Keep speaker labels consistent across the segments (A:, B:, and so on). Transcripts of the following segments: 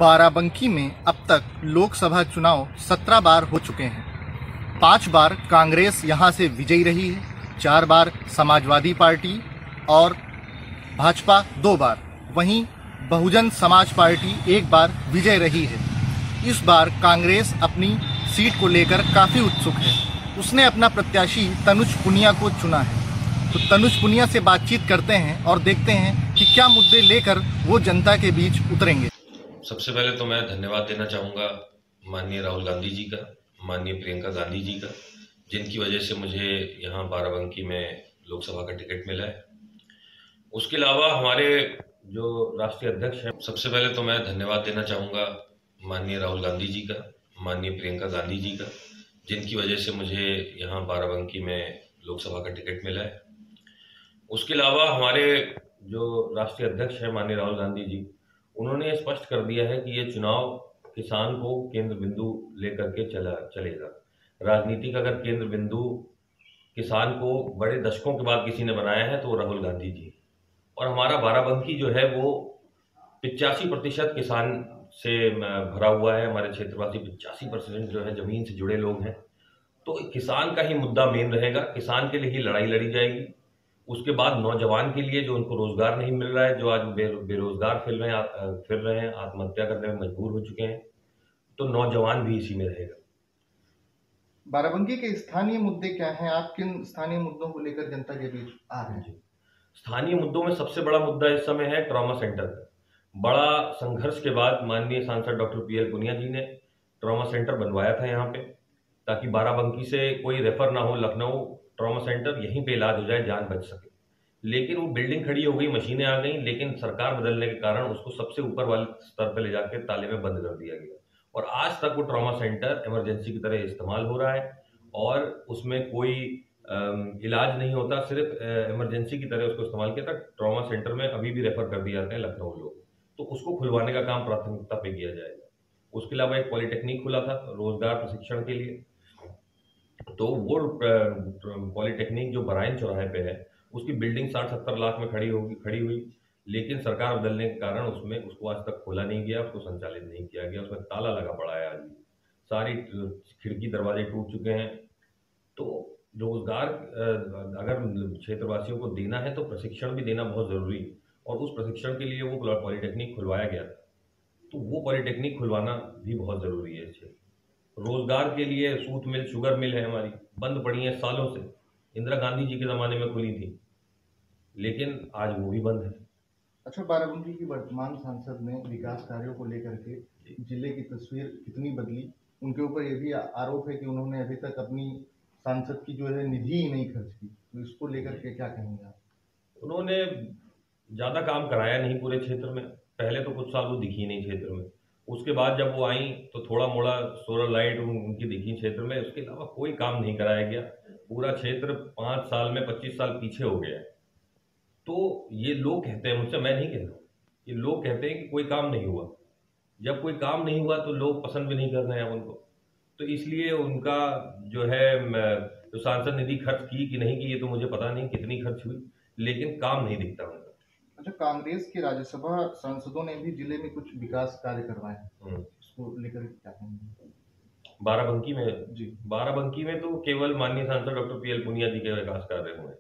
A: बाराबंकी में अब तक लोकसभा चुनाव 17 बार हो चुके हैं। 5 बार कांग्रेस यहां से विजयी रही है, 4 बार समाजवादी पार्टी और भाजपा 2 बार, वहीं बहुजन समाज पार्टी 1 बार विजय रही है। इस बार कांग्रेस अपनी सीट को लेकर काफी उत्सुक है। उसने अपना प्रत्याशी तनुज पुनिया को चुना है। तो तनुज पुनिया से बातचीत करते हैं और देखते हैं कि क्या मुद्दे लेकर वो जनता के बीच उतरेंगे।
B: सबसे पहले तो मैं धन्यवाद देना चाहूँगा माननीय राहुल गांधी जी का, माननीय प्रियंका गांधी जी का, जिनकी वजह से मुझे यहाँ बाराबंकी में लोकसभा का टिकट मिला है। उसके अलावा हमारे जो राष्ट्रीय अध्यक्ष हैं, सबसे पहले तो मैं धन्यवाद देना चाहूँगा माननीय राहुल गांधी जी का, माननीय प्रियंका गांधी जी का, जिनकी वजह से मुझे यहाँ बाराबंकी में लोकसभा का टिकट मिला है। उसके अलावा हमारे जो राष्ट्रीय अध्यक्ष हैं माननीय राहुल गांधी जी, उन्होंने स्पष्ट कर दिया है कि ये चुनाव किसान को केंद्र बिंदु लेकर के चलेगा। राजनीति का अगर केंद्र बिंदु किसान को बड़े दशकों के बाद किसी ने बनाया है तो वो राहुल गांधी जी। और हमारा बाराबंकी जो है वो 85% किसान से भरा हुआ है। हमारे क्षेत्रवासी 85% जो है जमीन से जुड़े लोग हैं। तो किसान का ही मुद्दा मेन रहेगा, किसान के लिए ही लड़ाई लड़ी जाएगी। उसके बाद नौजवान के लिए जो उनको रोजगार नहीं मिल रहा है, जो आज बेरोजगार फिर रहे हैं, आत्महत्या करने में मजबूर हो चुके हैं, तो नौजवान भी इसी में रहेगा।
A: बाराबंकी के स्थानीय मुद्दे क्या हैं? आप किन स्थानीय मुद्दों को लेकर जनता के बीच आ रहे हैं?
B: स्थानीय मुद्दों में सबसे बड़ा मुद्दा इस समय है ट्रॉमा सेंटर का। बड़ा संघर्ष के बाद माननीय सांसद डॉक्टर PL पुनिया जी ने ट्रॉमा सेंटर बनवाया था यहाँ पे, ताकि बाराबंकी से कोई रेफर ना हो लखनऊ, ट्रॉमा सेंटर यहीं पे इलाज हो जाए, जान बच सके। लेकिन वो बिल्डिंग खड़ी हो गई, मशीनें आ गई, लेकिन सरकार बदलने के कारण उसको सबसे ऊपर वाले स्तर पर ले जाकर ताले में बंद कर दिया गया। और आज तक वो ट्रॉमा सेंटर इमरजेंसी की तरह इस्तेमाल हो रहा है और उसमें कोई इलाज नहीं होता, सिर्फ इमरजेंसी की तरह उसको इस्तेमाल किया था। ट्रॉमा सेंटर में अभी भी रेफर कर दिए जाते हैं लखनऊ लोग, तो उसको खुलवाने का काम प्राथमिकता पे किया जाएगा। उसके अलावा एक पॉलिटेक्निक खुला था रोजगार प्रशिक्षण के लिए, तो वो पॉलिटेक्निक जो बराइन चौराहे पे है, उसकी बिल्डिंग 60-70 लाख में खड़ी हुई, लेकिन सरकार बदलने के कारण उसको आज तक खोला नहीं गया, उसको संचालित नहीं किया गया, उसमें ताला लगा पड़ा है। आज भी सारी खिड़की दरवाजे टूट चुके हैं। तो रोजगार अगर क्षेत्रवासियों को देना है तो प्रशिक्षण भी देना बहुत जरूरी है, और उस प्रशिक्षण के लिए वो पॉलिटेक्निक खुलवाया गया था, तो वो पॉलिटेक्निक खुलवाना भी बहुत जरूरी है। रोजगार के लिए सूत मिल, शुगर मिल है हमारी, बंद पड़ी है सालों से। इंदिरा गांधी जी के जमाने में खुली थी, लेकिन आज वो भी बंद है।
A: अच्छा, बाराबंकी की वर्तमान सांसद ने विकास कार्यों को लेकर के जिले की तस्वीर कितनी बदली? उनके ऊपर ये भी आरोप है कि उन्होंने अभी तक अपनी सांसद की जो है निधि ही नहीं खर्च की, तो इसको लेकर के क्या कहेंगे आप?
B: उन्होंने ज्यादा काम कराया नहीं पूरे क्षेत्र में। पहले तो कुछ साल वो दिखी नहीं क्षेत्र में, उसके बाद जब वो आई तो थोड़ा मोड़ा सोलर लाइट उनकी दिखी क्षेत्र में। उसके अलावा कोई काम नहीं कराया गया। पूरा क्षेत्र 5 साल में 25 साल पीछे हो गया है। तो ये लोग कहते हैं, मुझसे मैं नहीं कह रहा हूँ, ये लोग कहते हैं कि कोई काम नहीं हुआ। जब कोई काम नहीं हुआ तो लोग पसंद भी नहीं कर रहे हैं उनको, तो इसलिए उनका जो है जो सांसद निधि खर्च की कि नहीं की ये तो मुझे पता नहीं कितनी खर्च हुई, लेकिन काम नहीं दिखता उनका।
A: अच्छा, कांग्रेस के राज्यसभा सांसदों ने भी जिले में कुछ विकास कार्य करवाए हैं, इसको लेकर क्या कहेंगे?
B: बाराबंकी में
A: जी,
B: बाराबंकी में तो केवल माननीय सांसद डॉक्टर PL पुनिया जी के विकास कार्य हुए,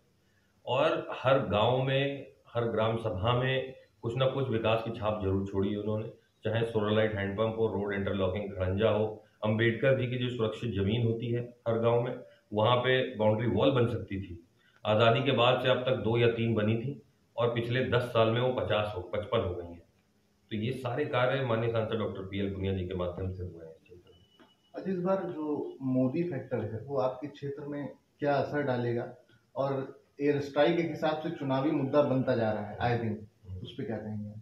B: और हर गांव में, हर ग्राम सभा में कुछ ना कुछ विकास की छाप जरूर छोड़ी है उन्होंने। चाहे सोलर लाइट हैंडपंप हो, रोड इंटरलॉकिंग खड़ंजा हो, अंबेडकर जी की जो सुरक्षित जमीन होती है हर गांव में, वहां पे बाउंड्री वॉल बन सकती थी। आजादी के बाद से अब तक 2 या 3 बनी थी, और पिछले 10 साल में वो 55 हो गई है। तो ये सारे कार्य माननीय सांसद डॉक्टर PL पुनिया जी के माध्यम से हुए हैं इस क्षेत्र में।
A: अच्छा, इस बार जो मोदी फैक्टर है वो आपके क्षेत्र में क्या असर डालेगा? और एयर स्ट्राइक के हिसाब से चुनावी मुद्दा बनता जा रहा है आए दिन, उस पर क्या कहेंगे?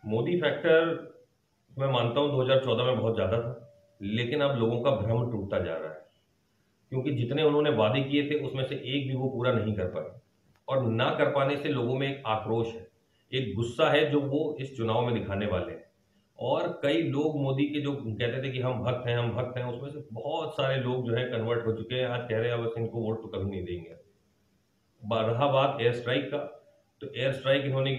B: मोदी फैक्टर मैं मानता हूं 2014 में बहुत ज्यादा था, लेकिन अब लोगों का भ्रम टूटता जा रहा है, क्योंकि जितने उन्होंने वादे किए थे उसमें से एक भी वो पूरा नहीं कर पाए। और ना कर पाने से लोगों में एक आक्रोश है, एक गुस्सा है, जो वो इस चुनाव में दिखाने वाले हैं। और कई लोग मोदी के जो कहते थे कि हम भक्त हैं, हम भक्त हैं, उसमें से बहुत सारे लोग जो है कन्वर्ट हो चुके हैं। आज कह रहे हैं बस इनको वोट तो कभी नहीं देंगे। रहा बात एयर स्ट्राइक का, तो एयर स्ट्राइक इन्होंने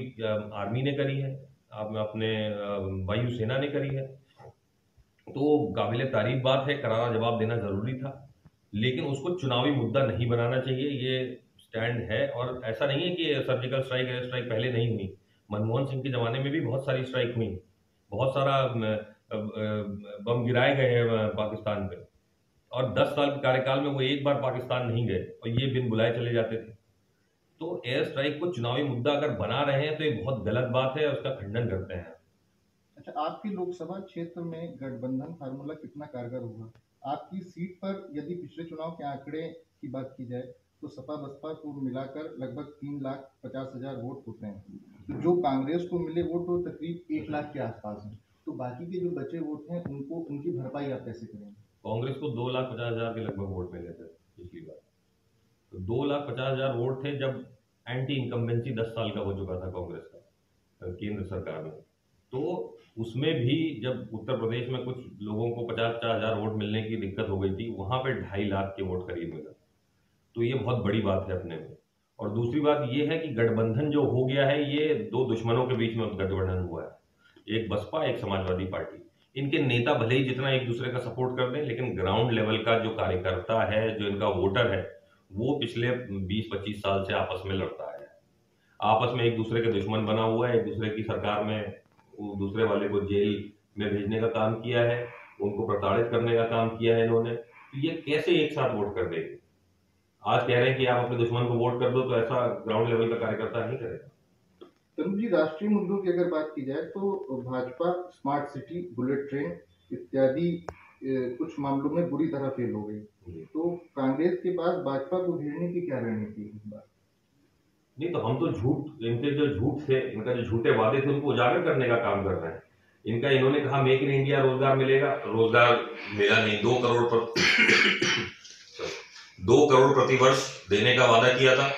B: आर्मी ने करी है। अपने वायुसेना ने करी है। तो काबिल तारीफ बात है, करारा जवाब देना जरूरी था, लेकिन उसको चुनावी मुद्दा नहीं बनाना चाहिए। ये स्टैंड है, और ऐसा नहीं है कि सर्जिकल स्ट्राइक एयर स्ट्राइक पहले नहीं हुई। मनमोहन सिंह के ज़माने में भी बहुत सारी स्ट्राइक हुई, बहुत सारा बम गिराए गए हैं पाकिस्तान पे, और 10 साल के कार्यकाल में वो एक बार पाकिस्तान नहीं गए और ये बिन बुलाए चले जाते थे। तो एयर स्ट्राइक को चुनावी मुद्दा अगर बना रहे हैं तो ये बहुत गलत बात है, उसका खंडन करते हैं।
A: अच्छा, आपकी लोकसभा क्षेत्र में गठबंधन फार्मूला कितना कारगर होगा? आपकी सीट पर यदि पिछले चुनाव के आंकड़े की बात की जाए तो सपा बसपा को मिलाकर लगभग 3,50,000 वोट होते हैं। तो जो कांग्रेस को मिले वोट वो तकरीब 1 लाख के आसपास हैं। तो बाकी के जो बचे वोट हैं उनको उनकी भरपाई आप कैसे करेंगे?
B: कांग्रेस को 2,50,000 के लगभग वोट मिले थे पिछली बार। तो 2,50,000 वोट थे जब एंटी इनकम्बेंसी 10 साल का हो चुका था कांग्रेस का केंद्र सरकार में। तो उसमें भी जब उत्तर प्रदेश में कुछ लोगों को 50,000 वोट मिलने की दिक्कत हो गई थी, वहां पे 2.5 लाख के वोट करीब मिला। तो ये बहुत बड़ी बात है अपने में। और दूसरी बात ये है कि गठबंधन जो हो गया है, ये दो दुश्मनों के बीच में गठबंधन हुआ है, एक बसपा एक समाजवादी पार्टी। इनके नेता भले ही जितना एक दूसरे का सपोर्ट कर दें, लेकिन ग्राउंड लेवल का जो कार्यकर्ता है, जो इनका वोटर है, वो पिछले 20-25 साल से आपस में लड़ता है, आपस में एक दूसरे के दुश्मन बना हुआ है, एक दूसरे की सरकार में दूसरे वाले को जेल में भेजने का काम किया है, उनको प्रताड़ित करने का काम किया है इन्होंने। तो ये कैसे एक साथ वोट कर देंगे? आज कह रहे हैं कि आप अपने दुश्मन को वोट कर दो, तो ऐसा ग्राउंड लेवल का कार्यकर्ता नहीं करेगा।
A: तनुज जी, राष्ट्रीय मुद्दों की अगर बात की जाए तो Bhajpa smart city, bullet train इत्यादि कुछ मामलों में बुरी तरह फेल हो गई। तो कांग्रेस के पास भाजपा को घेरने की क्या रणनीति है इस बार?
B: नहीं, तो हम तो इनके जो झूठ थे, इनका जो झूठे वादे थे, उनको उजागर करने का काम कर रहे हैं। इन्होंने कहा मेक इन इंडिया रोजगार मिलेगा, रोजगार मिला नहीं। 2 करोड़ प्रति वर्ष देने का वादा किया था,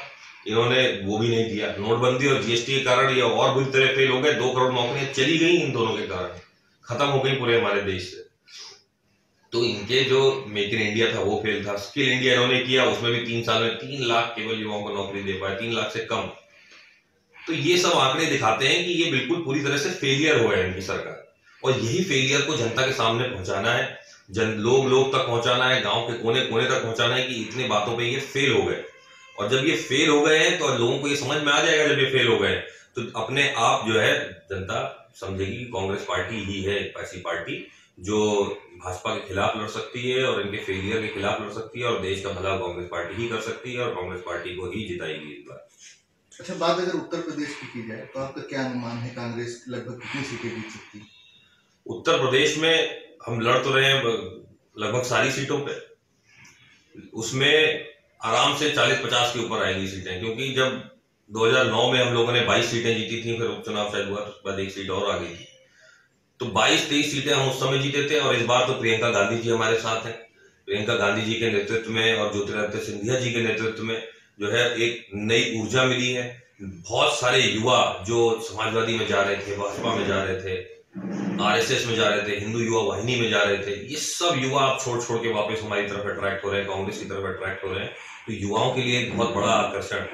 B: इन्होंने वो भी नहीं दिया। नोटबंदी और जीएसटी के कारण ये और बुरी तरह फेल हो गए। 2 करोड़ नौकरियां चली गई, इन दोनों के कारण खत्म हो गई पूरे हमारे देश से। तो इनके जो मेक इन इंडिया था वो फेल था। स्किल इंडिया इन्होंने किया, उसमें भी 3 साल में 3 लाख केवल युवाओं को नौकरी दे पाए, 3 लाख से कम। तो ये सब आंकड़े दिखाते हैं कि ये बिल्कुल पूरी तरह से फेलियर हुआ है इनकी सरकार, और यही फेलियर को जनता के सामने पहुंचाना है, लोग तक पहुंचाना है, गांव के कोने कोने तक पहुंचाना है कि इतनी बातों पे ये फेल हो गए। और जब ये फेल हो गए हैं तो लोगों को ये समझ में आ जाएगा, जब ये फेल हो गए तो अपने आप जो है जनता समझेगी कि कांग्रेस पार्टी ही है एक ऐसी पार्टी जो भाजपा के खिलाफ लड़ सकती है और इनके फेलियर के खिलाफ लड़ सकती है, और देश का भला कांग्रेस पार्टी ही कर सकती है, और कांग्रेस पार्टी को ही जिताएगी इस बार।
A: अच्छा, बात अगर उत्तर प्रदेश की जाए तो आपका क्या अनुमान है, कांग्रेस लगभग कितनी सीटें जीत सकती है?
B: उत्तर प्रदेश में हम लड़ तो रहे हैं लगभग सारी सीटों पे, उसमें आराम से 40-50 के ऊपर आएगी सीटें, क्योंकि जब 2009 में हम लोगों ने 22 सीटें जीती थी, फिर उपचुनाव शायद हुआ, उसके बाद 1 सीट और आ गई थी। तो 22-23 सीटें हम उस समय जीते थे, और इस बार तो प्रियंका गांधी जी हमारे साथ हैं। प्रियंका गांधी जी के नेतृत्व में और ज्योतिरादित्य सिंधिया जी के नेतृत्व में जो है एक नई ऊर्जा मिली है। बहुत सारे युवा जो समाजवादी में जा रहे थे, भाजपा में जा रहे थे, आरएसएस में जा रहे थे, हिंदू युवा वाहिनी में जा रहे थे, ये सब युवा आप छोड़ के वापस हमारी तरफ अट्रैक्ट हो रहे हैं, कांग्रेस की तरफ अट्रैक्ट हो रहे हैं। तो युवाओं के लिए एक बहुत बड़ा आकर्षण।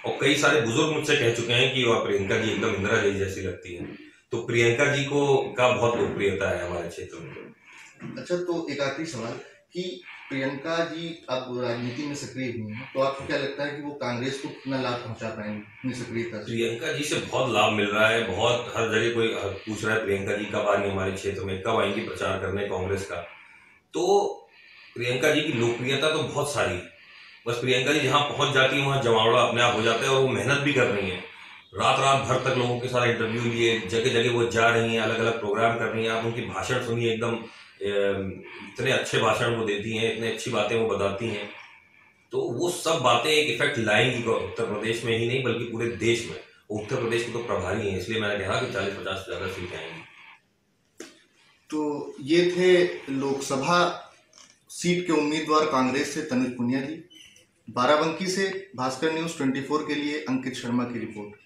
B: और कई सारे बुजुर्ग मुझसे कह चुके हैं कि प्रियंका जी एकदम इंदिरा जी जैसी लगती है। तो प्रियंका जी को का बहुत लोकप्रियता है हमारे क्षेत्र में।
A: अच्छा, तो एक आखिरी सवाल कि प्रियंका जी अब राजनीति में सक्रिय हुई हैं, तो आपको क्या लगता है कि वो कांग्रेस को कितना लाभ पहुंचा पाएंगे अपनी सक्रियता से?
B: प्रियंका जी से बहुत लाभ मिल रहा है, बहुत हर जगह कोई पूछ रहा है प्रियंका जी कब आएंगी हमारे क्षेत्र में, कब आएंगी प्रचार करने कांग्रेस का। तो प्रियंका जी की लोकप्रियता तो बहुत सारी है, बस प्रियंका जी जहां पहुंच जाती है वहां जमावड़ा अपने आप हो जाता है। और वो मेहनत भी कर रही है, रात भर तक लोगों के साथ इंटरव्यू लिए, जगह जगह वो जा रही हैं, अलग अलग प्रोग्राम कर रही हैं। आप उनकी भाषण सुनिए, एकदम इतने अच्छे भाषण वो देती हैं, इतनी अच्छी बातें वो बताती हैं। तो वो सब बातें एक इफेक्ट लाएंगी उत्तर प्रदेश में ही नहीं बल्कि पूरे देश में। उत्तर प्रदेश की तो प्रभारी है, इसलिए मैंने कहा कि 40-50 से ज्यादा सीटें आएंगी।
A: तो ये थे लोकसभा सीट के उम्मीदवार कांग्रेस से तनुज पुनिया जी। बाराबंकी से भास्कर न्यूज 24 के लिए अंकित शर्मा की रिपोर्ट।